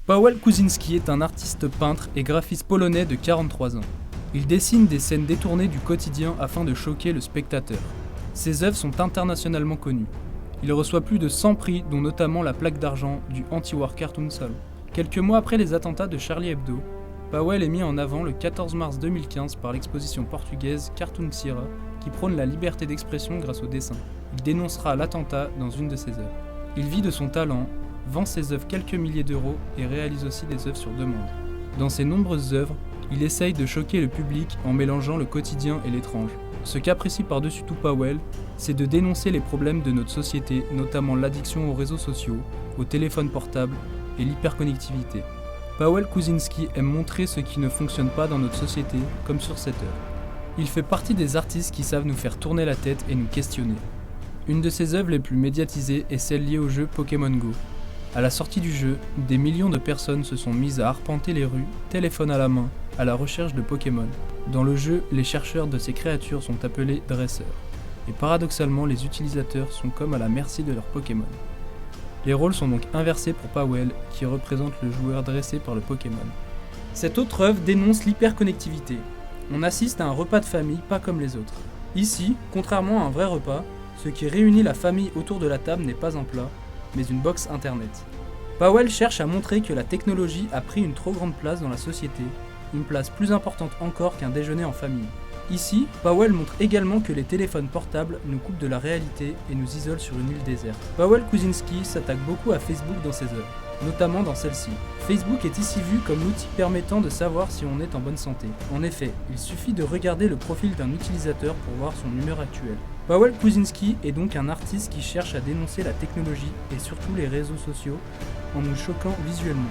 Paweł Kuczynski est un artiste peintre et graphiste polonais de 43 ans. Il dessine des scènes détournées du quotidien afin de choquer le spectateur. Ses œuvres sont internationalement connues. Il reçoit plus de 100 prix, dont notamment la plaque d'argent du Anti-War Cartoon Salon. Quelques mois après les attentats de Charlie Hebdo, Paweł est mis en avant le 14 mars 2015 par l'exposition portugaise Cartoon Cira, qui prône la liberté d'expression grâce au dessin. Il dénoncera l'attentat dans une de ses œuvres. Il vit de son talent, vend ses œuvres quelques milliers d'euros et réalise aussi des œuvres sur demande. Dans ses nombreuses œuvres, il essaye de choquer le public en mélangeant le quotidien et l'étrange. Ce qu'apprécie par-dessus tout Paweł, c'est de dénoncer les problèmes de notre société, notamment l'addiction aux réseaux sociaux, aux téléphones portables et l'hyperconnectivité. Paweł Kuczynski aime montrer ce qui ne fonctionne pas dans notre société, comme sur cette œuvre. Il fait partie des artistes qui savent nous faire tourner la tête et nous questionner. Une de ses œuvres les plus médiatisées est celle liée au jeu Pokémon Go. À la sortie du jeu, des millions de personnes se sont mises à arpenter les rues, téléphone à la main, à la recherche de Pokémon. Dans le jeu, les chercheurs de ces créatures sont appelés dresseurs. Et paradoxalement, les utilisateurs sont comme à la merci de leurs Pokémon. Les rôles sont donc inversés pour Paweł, qui représente le joueur dressé par le Pokémon. Cette autre œuvre dénonce l'hyperconnectivité. On assiste à un repas de famille pas comme les autres. Ici, contrairement à un vrai repas, ce qui réunit la famille autour de la table n'est pas un plat, mais une box internet. Paweł cherche à montrer que la technologie a pris une trop grande place dans la société, une place plus importante encore qu'un déjeuner en famille. Ici, Paweł montre également que les téléphones portables nous coupent de la réalité et nous isolent sur une île déserte. Paweł Kuczynski s'attaque beaucoup à Facebook dans ses œuvres, notamment dans celle-ci. Facebook est ici vu comme l'outil permettant de savoir si on est en bonne santé. En effet, il suffit de regarder le profil d'un utilisateur pour voir son humeur actuelle. Paweł Kuczynski est donc un artiste qui cherche à dénoncer la technologie et surtout les réseaux sociaux en nous choquant visuellement.